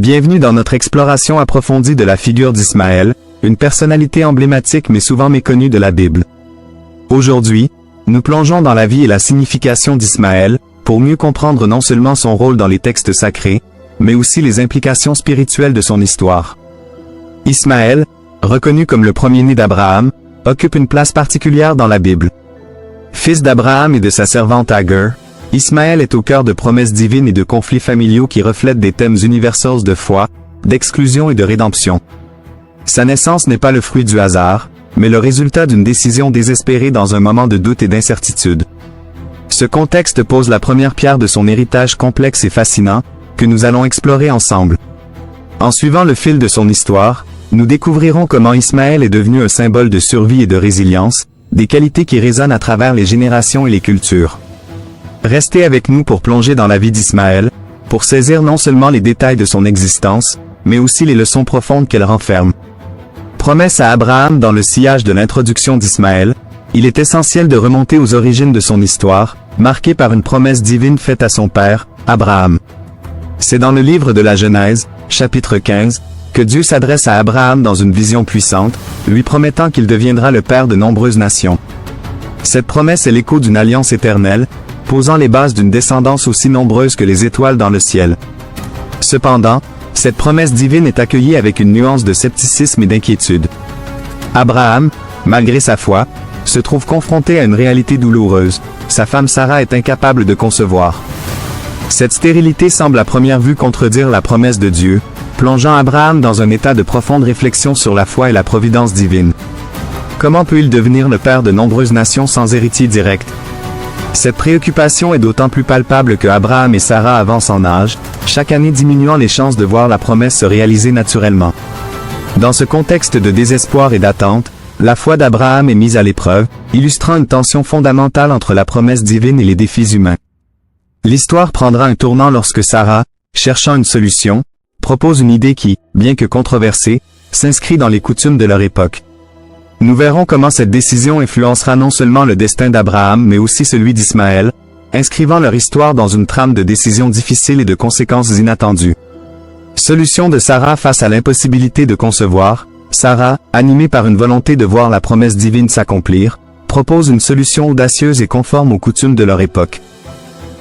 Bienvenue dans notre exploration approfondie de la figure d'Ismaël, une personnalité emblématique mais souvent méconnue de la Bible. Aujourd'hui, nous plongeons dans la vie et la signification d'Ismaël, pour mieux comprendre non seulement son rôle dans les textes sacrés, mais aussi les implications spirituelles de son histoire. Ismaël, reconnu comme le premier-né d'Abraham, occupe une place particulière dans la Bible. Fils d'Abraham et de sa servante Agar, Ismaël est au cœur de promesses divines et de conflits familiaux qui reflètent des thèmes universels de foi, d'exclusion et de rédemption. Sa naissance n'est pas le fruit du hasard, mais le résultat d'une décision désespérée dans un moment de doute et d'incertitude. Ce contexte pose la première pierre de son héritage complexe et fascinant, que nous allons explorer ensemble. En suivant le fil de son histoire, nous découvrirons comment Ismaël est devenu un symbole de survie et de résilience, des qualités qui résonnent à travers les générations et les cultures. Restez avec nous pour plonger dans la vie d'Ismaël, pour saisir non seulement les détails de son existence, mais aussi les leçons profondes qu'elle renferme. Promesse à Abraham dans le sillage de l'introduction d'Ismaël, il est essentiel de remonter aux origines de son histoire, marquée par une promesse divine faite à son père, Abraham. C'est dans le livre de la Genèse, chapitre 15, que Dieu s'adresse à Abraham dans une vision puissante, lui promettant qu'il deviendra le père de nombreuses nations. Cette promesse est l'écho d'une alliance éternelle, posant les bases d'une descendance aussi nombreuse que les étoiles dans le ciel. Cependant, cette promesse divine est accueillie avec une nuance de scepticisme et d'inquiétude. Abraham, malgré sa foi, se trouve confronté à une réalité douloureuse. Sa femme Sarah est incapable de concevoir. Cette stérilité semble à première vue contredire la promesse de Dieu, plongeant Abraham dans un état de profonde réflexion sur la foi et la providence divine. Comment peut-il devenir le père de nombreuses nations sans héritier direct? Cette préoccupation est d'autant plus palpable que Abraham et Sarah avancent en âge, chaque année diminuant les chances de voir la promesse se réaliser naturellement. Dans ce contexte de désespoir et d'attente, la foi d'Abraham est mise à l'épreuve, illustrant une tension fondamentale entre la promesse divine et les défis humains. L'histoire prendra un tournant lorsque Sarah, cherchant une solution, propose une idée qui, bien que controversée, s'inscrit dans les coutumes de leur époque. Nous verrons comment cette décision influencera non seulement le destin d'Abraham mais aussi celui d'Ismaël, inscrivant leur histoire dans une trame de décisions difficiles et de conséquences inattendues. Solution de Sarah face à l'impossibilité de concevoir, Sarah, animée par une volonté de voir la promesse divine s'accomplir, propose une solution audacieuse et conforme aux coutumes de leur époque.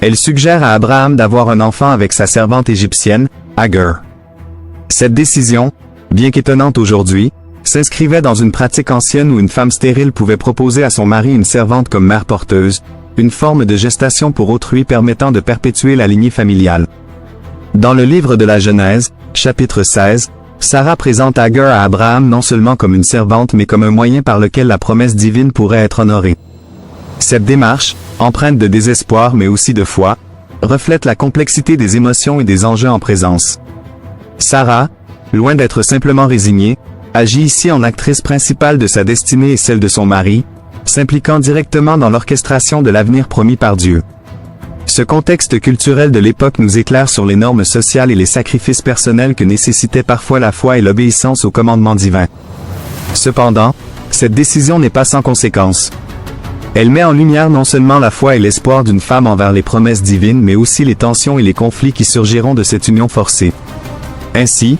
Elle suggère à Abraham d'avoir un enfant avec sa servante égyptienne, Agar. Cette décision, bien qu'étonnante aujourd'hui, s'inscrivait dans une pratique ancienne où une femme stérile pouvait proposer à son mari une servante comme mère porteuse, une forme de gestation pour autrui permettant de perpétuer la lignée familiale. Dans le livre de la Genèse, chapitre 16, Sarah présente Agar à Abraham non seulement comme une servante mais comme un moyen par lequel la promesse divine pourrait être honorée. Cette démarche, empreinte de désespoir mais aussi de foi, reflète la complexité des émotions et des enjeux en présence. Sarah, loin d'être simplement résignée, agit ici en actrice principale de sa destinée et celle de son mari, s'impliquant directement dans l'orchestration de l'avenir promis par Dieu. Ce contexte culturel de l'époque nous éclaire sur les normes sociales et les sacrifices personnels que nécessitaient parfois la foi et l'obéissance aux commandements divins. Cependant, cette décision n'est pas sans conséquences. Elle met en lumière non seulement la foi et l'espoir d'une femme envers les promesses divines mais aussi les tensions et les conflits qui surgiront de cette union forcée. Ainsi,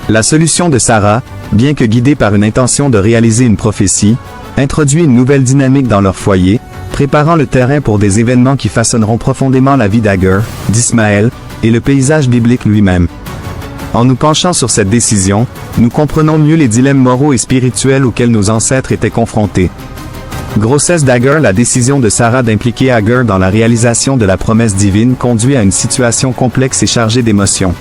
la solution de Sarah, bien que guidée par une intention de réaliser une prophétie, introduit une nouvelle dynamique dans leur foyer, préparant le terrain pour des événements qui façonneront profondément la vie d'Agar, d'Ismaël, et le paysage biblique lui-même. En nous penchant sur cette décision, nous comprenons mieux les dilemmes moraux et spirituels auxquels nos ancêtres étaient confrontés. Grossesse d'Agar. La décision de Sarah d'impliquer Agar dans la réalisation de la promesse divine conduit à une situation complexe et chargée d'émotions.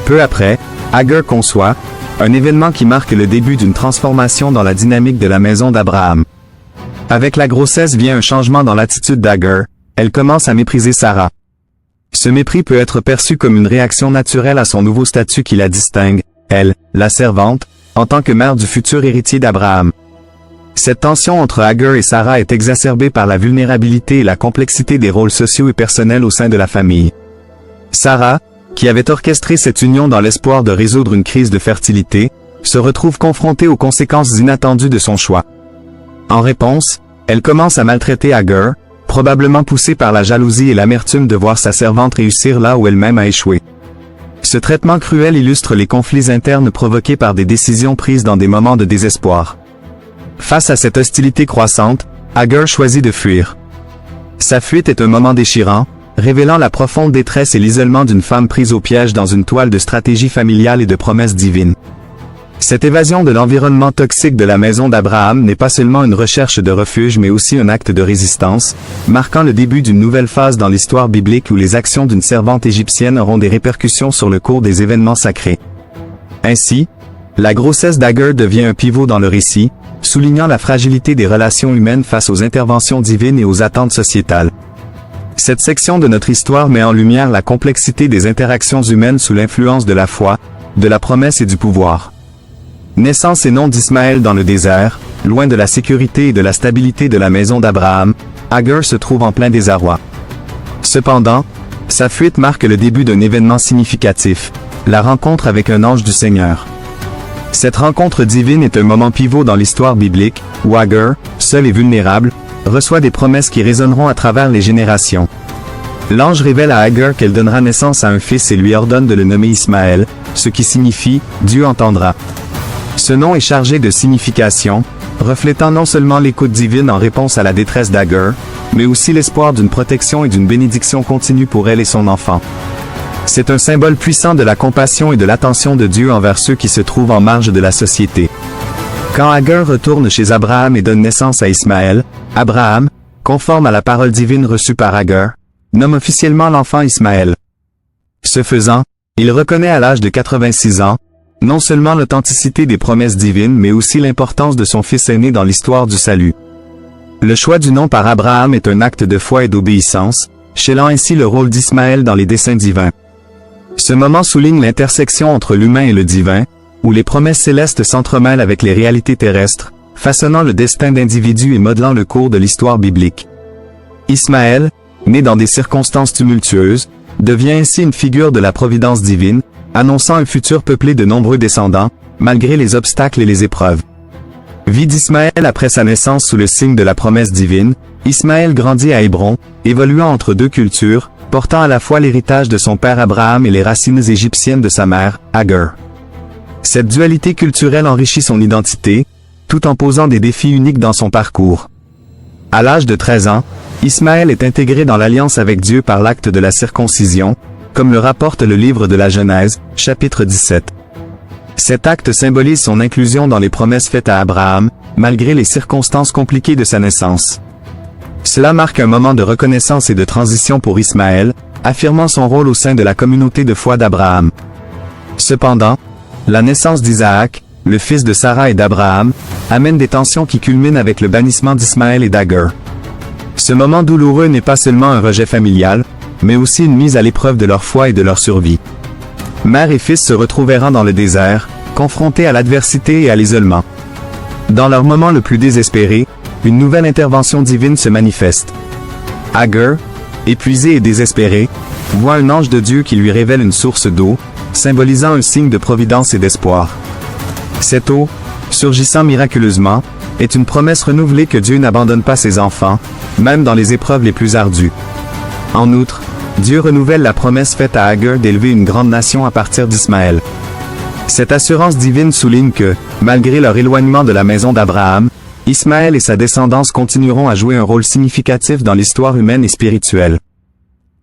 Peu après, Agar conçoit, un événement qui marque le début d'une transformation dans la dynamique de la maison d'Abraham. Avec la grossesse vient un changement dans l'attitude d'Agar, elle commence à mépriser Sarah. Ce mépris peut être perçu comme une réaction naturelle à son nouveau statut qui la distingue, elle, la servante, en tant que mère du futur héritier d'Abraham. Cette tension entre Agar et Sarah est exacerbée par la vulnérabilité et la complexité des rôles sociaux et personnels au sein de la famille. Sarah, qui avait orchestré cette union dans l'espoir de résoudre une crise de fertilité, se retrouve confrontée aux conséquences inattendues de son choix. En réponse, elle commence à maltraiter Agar, probablement poussée par la jalousie et l'amertume de voir sa servante réussir là où elle-même a échoué. Ce traitement cruel illustre les conflits internes provoqués par des décisions prises dans des moments de désespoir. Face à cette hostilité croissante, Hagar choisit de fuir. Sa fuite est un moment déchirant, révélant la profonde détresse et l'isolement d'une femme prise au piège dans une toile de stratégie familiale et de promesses divines. Cette évasion de l'environnement toxique de la maison d'Abraham n'est pas seulement une recherche de refuge mais aussi un acte de résistance, marquant le début d'une nouvelle phase dans l'histoire biblique où les actions d'une servante égyptienne auront des répercussions sur le cours des événements sacrés. Ainsi, la grossesse d'Hagar devient un pivot dans le récit, soulignant la fragilité des relations humaines face aux interventions divines et aux attentes sociétales. Cette section de notre histoire met en lumière la complexité des interactions humaines sous l'influence de la foi, de la promesse et du pouvoir. Naissance et nom d'Ismaël dans le désert, loin de la sécurité et de la stabilité de la maison d'Abraham, Hagar se trouve en plein désarroi. Cependant, sa fuite marque le début d'un événement significatif, la rencontre avec un ange du Seigneur. Cette rencontre divine est un moment pivot dans l'histoire biblique, où Hagar, seule et vulnérable, reçoit des promesses qui résonneront à travers les générations. L'ange révèle à Hagar qu'elle donnera naissance à un fils et lui ordonne de le nommer Ismaël, ce qui signifie « Dieu entendra ». Ce nom est chargé de signification, reflétant non seulement l'écoute divine en réponse à la détresse d'Hagar, mais aussi l'espoir d'une protection et d'une bénédiction continue pour elle et son enfant. C'est un symbole puissant de la compassion et de l'attention de Dieu envers ceux qui se trouvent en marge de la société. Quand Hagar retourne chez Abraham et donne naissance à Ismaël, Abraham, conforme à la parole divine reçue par Hagar, nomme officiellement l'enfant Ismaël. Ce faisant, il reconnaît à l'âge de 86 ans, non seulement l'authenticité des promesses divines mais aussi l'importance de son fils aîné dans l'histoire du salut. Le choix du nom par Abraham est un acte de foi et d'obéissance, scellant ainsi le rôle d'Ismaël dans les desseins divins. Ce moment souligne l'intersection entre l'humain et le divin, où les promesses célestes s'entremêlent avec les réalités terrestres, façonnant le destin d'individus et modelant le cours de l'histoire biblique. Ismaël, né dans des circonstances tumultueuses, devient ainsi une figure de la providence divine, annonçant un futur peuplé de nombreux descendants, malgré les obstacles et les épreuves. Vie d'Ismaël après sa naissance sous le signe de la promesse divine, Ismaël grandit à Hébron, évoluant entre deux cultures, portant à la fois l'héritage de son père Abraham et les racines égyptiennes de sa mère, Hagar. Cette dualité culturelle enrichit son identité, tout en posant des défis uniques dans son parcours. À l'âge de 13 ans, Ismaël est intégré dans l'alliance avec Dieu par l'acte de la circoncision, comme le rapporte le livre de la Genèse, chapitre 17. Cet acte symbolise son inclusion dans les promesses faites à Abraham, malgré les circonstances compliquées de sa naissance. Cela marque un moment de reconnaissance et de transition pour Ismaël, affirmant son rôle au sein de la communauté de foi d'Abraham. Cependant, la naissance d'Isaac, le fils de Sarah et d'Abraham, amène des tensions qui culminent avec le bannissement d'Ismaël et d'Hagar. Ce moment douloureux n'est pas seulement un rejet familial, mais aussi une mise à l'épreuve de leur foi et de leur survie. Mère et fils se retrouvent errants dans le désert, confrontés à l'adversité et à l'isolement. Dans leur moment le plus désespéré, une nouvelle intervention divine se manifeste. Hagar, épuisée et désespérée, voit un ange de Dieu qui lui révèle une source d'eau, symbolisant un signe de providence et d'espoir. Cette eau, surgissant miraculeusement, est une promesse renouvelée que Dieu n'abandonne pas ses enfants, même dans les épreuves les plus ardues. En outre, Dieu renouvelle la promesse faite à Hagar d'élever une grande nation à partir d'Ismaël. Cette assurance divine souligne que, malgré leur éloignement de la maison d'Abraham, Ismaël et sa descendance continueront à jouer un rôle significatif dans l'histoire humaine et spirituelle.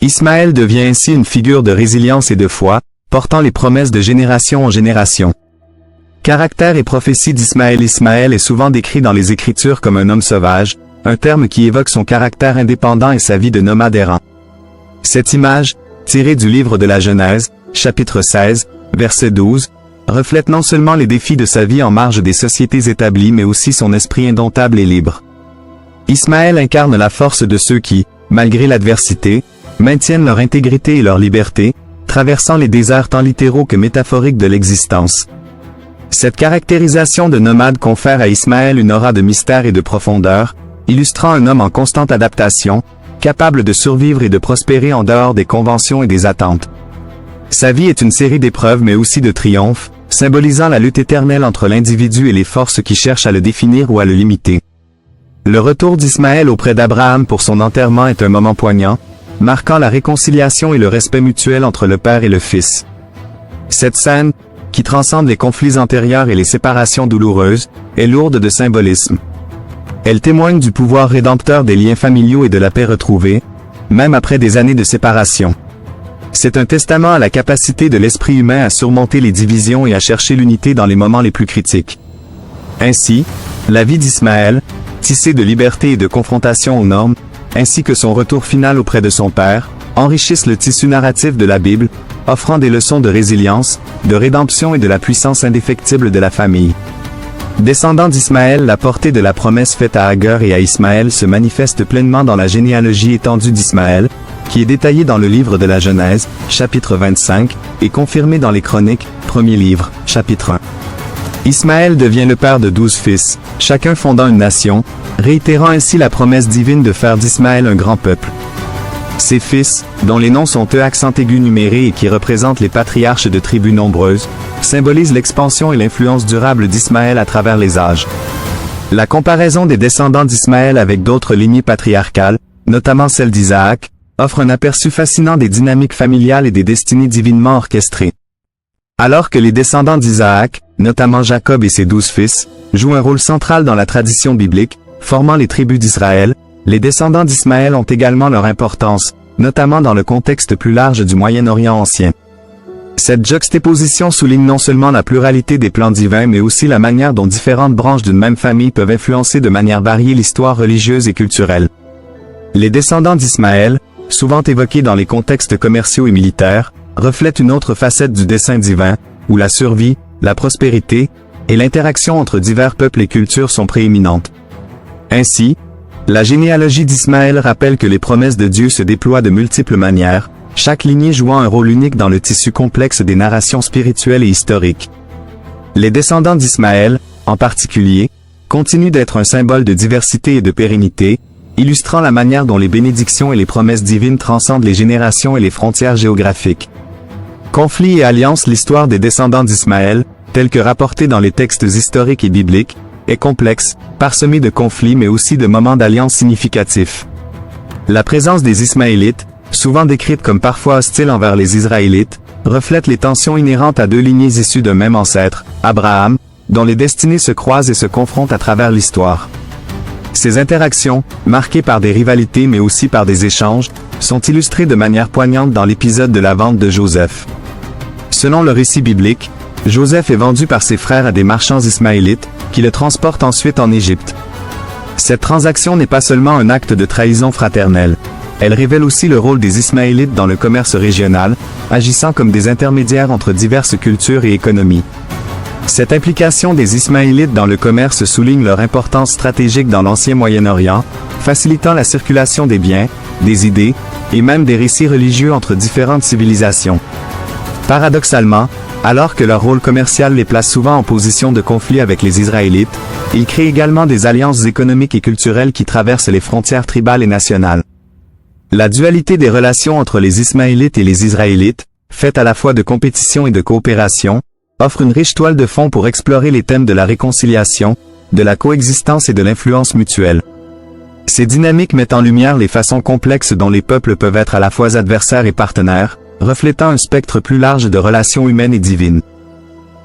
Ismaël devient ainsi une figure de résilience et de foi, portant les promesses de génération en génération. Caractère et prophétie d'Ismaël. Ismaël est souvent décrit dans les Écritures comme un homme sauvage, un terme qui évoque son caractère indépendant et sa vie de nomade errant. Cette image, tirée du livre de la Genèse, chapitre 16, verset 12, reflète non seulement les défis de sa vie en marge des sociétés établies mais aussi son esprit indomptable et libre. Ismaël incarne la force de ceux qui, malgré l'adversité, maintiennent leur intégrité et leur liberté, traversant les déserts tant littéraux que métaphoriques de l'existence. Cette caractérisation de nomade confère à Ismaël une aura de mystère et de profondeur, illustrant un homme en constante adaptation, capable de survivre et de prospérer en dehors des conventions et des attentes. Sa vie est une série d'épreuves mais aussi de triomphes, symbolisant la lutte éternelle entre l'individu et les forces qui cherchent à le définir ou à le limiter. Le retour d'Ismaël auprès d'Abraham pour son enterrement est un moment poignant, marquant la réconciliation et le respect mutuel entre le père et le fils. Cette scène, qui transcende les conflits antérieurs et les séparations douloureuses, est lourde de symbolisme. Elle témoigne du pouvoir rédempteur des liens familiaux et de la paix retrouvée, même après des années de séparation. C'est un testament à la capacité de l'esprit humain à surmonter les divisions et à chercher l'unité dans les moments les plus critiques. Ainsi, la vie d'Ismaël, tissée de liberté et de confrontation aux normes, ainsi que son retour final auprès de son père, enrichissent le tissu narratif de la Bible, offrant des leçons de résilience, de rédemption et de la puissance indéfectible de la famille. Descendant d'Ismaël, la portée de la promesse faite à Agar et à Ismaël se manifeste pleinement dans la généalogie étendue d'Ismaël, qui est détaillée dans le livre de la Genèse, chapitre 25, et confirmée dans les Chroniques, premier livre, chapitre 1. Ismaël devient le père de 12 fils, chacun fondant une nation, réitérant ainsi la promesse divine de faire d'Ismaël un grand peuple. Ces fils, dont les noms sont accent aigu numérés et qui représentent les patriarches de tribus nombreuses, symbolisent l'expansion et l'influence durable d'Ismaël à travers les âges. La comparaison des descendants d'Ismaël avec d'autres lignées patriarcales, notamment celle d'Isaac, offre un aperçu fascinant des dynamiques familiales et des destinées divinement orchestrées. Alors que les descendants d'Isaac, notamment Jacob et ses 12 fils, jouent un rôle central dans la tradition biblique, formant les tribus d'Israël, les descendants d'Ismaël ont également leur importance, notamment dans le contexte plus large du Moyen-Orient ancien. Cette juxtaposition souligne non seulement la pluralité des plans divins mais aussi la manière dont différentes branches d'une même famille peuvent influencer de manière variée l'histoire religieuse et culturelle. Les descendants d'Ismaël, souvent évoqués dans les contextes commerciaux et militaires, reflètent une autre facette du dessein divin, où la survie, la prospérité, et l'interaction entre divers peuples et cultures sont prééminentes. Ainsi, la généalogie d'Ismaël rappelle que les promesses de Dieu se déploient de multiples manières, chaque lignée jouant un rôle unique dans le tissu complexe des narrations spirituelles et historiques. Les descendants d'Ismaël, en particulier, continuent d'être un symbole de diversité et de pérennité, illustrant la manière dont les bénédictions et les promesses divines transcendent les générations et les frontières géographiques. Conflits et alliances. L'histoire des descendants d'Ismaël, telle que rapportée dans les textes historiques et bibliques, est complexe, parsemée de conflits mais aussi de moments d'alliance significatifs. La présence des Ismaélites, souvent décrite comme parfois hostile envers les Israélites, reflète les tensions inhérentes à deux lignées issues d'un même ancêtre, Abraham, dont les destinées se croisent et se confrontent à travers l'histoire. Ces interactions, marquées par des rivalités mais aussi par des échanges, sont illustrées de manière poignante dans l'épisode de la vente de Joseph. Selon le récit biblique, Joseph est vendu par ses frères à des marchands ismaélites, qui le transportent ensuite en Égypte. Cette transaction n'est pas seulement un acte de trahison fraternelle. Elle révèle aussi le rôle des Ismaélites dans le commerce régional, agissant comme des intermédiaires entre diverses cultures et économies. Cette implication des Ismaélites dans le commerce souligne leur importance stratégique dans l'ancien Moyen-Orient, facilitant la circulation des biens, des idées, et même des récits religieux entre différentes civilisations. Paradoxalement, alors que leur rôle commercial les place souvent en position de conflit avec les Israélites, ils créent également des alliances économiques et culturelles qui traversent les frontières tribales et nationales. La dualité des relations entre les Ismaélites et les Israélites, faite à la fois de compétition et de coopération, offre une riche toile de fond pour explorer les thèmes de la réconciliation, de la coexistence et de l'influence mutuelle. Ces dynamiques mettent en lumière les façons complexes dont les peuples peuvent être à la fois adversaires et partenaires, reflétant un spectre plus large de relations humaines et divines.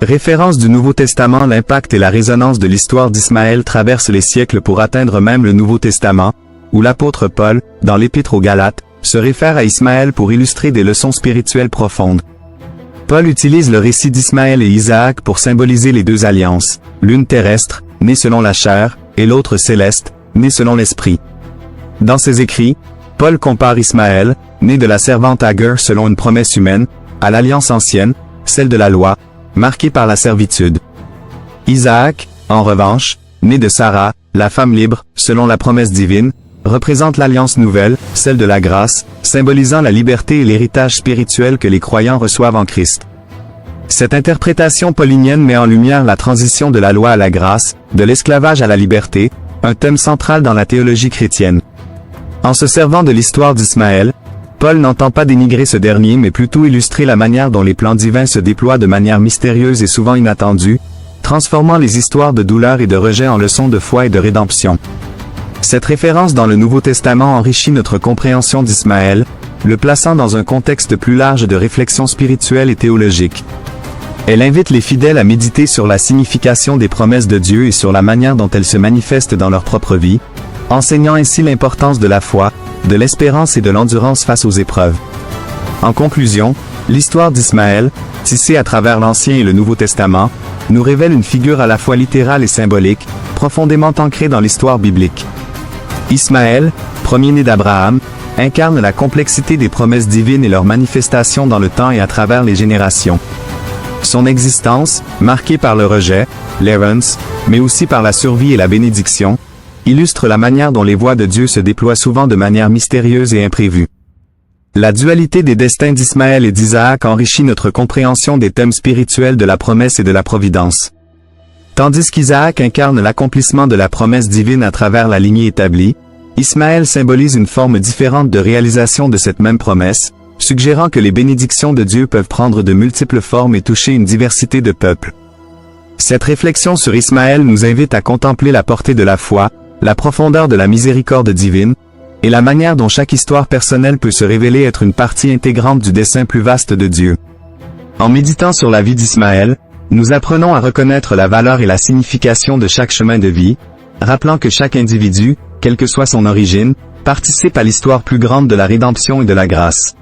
Référence du Nouveau Testament. L'impact et la résonance de l'histoire d'Ismaël traversent les siècles pour atteindre même le Nouveau Testament, où l'apôtre Paul, dans l'Épître aux Galates, se réfère à Ismaël pour illustrer des leçons spirituelles profondes. Paul utilise le récit d'Ismaël et Isaac pour symboliser les deux alliances, l'une terrestre, née selon la chair, et l'autre céleste, née selon l'esprit. Dans ses écrits, Paul compare Ismaël, né de la servante Agar selon une promesse humaine, à l'alliance ancienne, celle de la loi, marquée par la servitude. Isaac, en revanche, né de Sarah, la femme libre, selon la promesse divine, représente l'alliance nouvelle, celle de la grâce, symbolisant la liberté et l'héritage spirituel que les croyants reçoivent en Christ. Cette interprétation paulinienne met en lumière la transition de la loi à la grâce, de l'esclavage à la liberté, un thème central dans la théologie chrétienne. En se servant de l'histoire d'Ismaël, Paul n'entend pas dénigrer ce dernier mais plutôt illustrer la manière dont les plans divins se déploient de manière mystérieuse et souvent inattendue, transformant les histoires de douleur et de rejet en leçons de foi et de rédemption. Cette référence dans le Nouveau Testament enrichit notre compréhension d'Ismaël, le plaçant dans un contexte plus large de réflexion spirituelle et théologique. Elle invite les fidèles à méditer sur la signification des promesses de Dieu et sur la manière dont elles se manifestent dans leur propre vie, enseignant ainsi l'importance de la foi, de l'espérance et de l'endurance face aux épreuves. En conclusion, l'histoire d'Ismaël, tissée à travers l'Ancien et le Nouveau Testament, nous révèle une figure à la fois littérale et symbolique, profondément ancrée dans l'histoire biblique. Ismaël, premier-né d'Abraham, incarne la complexité des promesses divines et leur manifestation dans le temps et à travers les générations. Son existence, marquée par le rejet, l'errance, mais aussi par la survie et la bénédiction, illustre la manière dont les voies de Dieu se déploient souvent de manière mystérieuse et imprévue. La dualité des destins d'Ismaël et d'Isaac enrichit notre compréhension des thèmes spirituels de la promesse et de la providence. Tandis qu'Isaac incarne l'accomplissement de la promesse divine à travers la lignée établie, Ismaël symbolise une forme différente de réalisation de cette même promesse, suggérant que les bénédictions de Dieu peuvent prendre de multiples formes et toucher une diversité de peuples. Cette réflexion sur Ismaël nous invite à contempler la portée de la foi, la profondeur de la miséricorde divine, et la manière dont chaque histoire personnelle peut se révéler être une partie intégrante du dessein plus vaste de Dieu. En méditant sur la vie d'Ismaël, nous apprenons à reconnaître la valeur et la signification de chaque chemin de vie, rappelant que chaque individu, quelle que soit son origine, participe à l'histoire plus grande de la rédemption et de la grâce.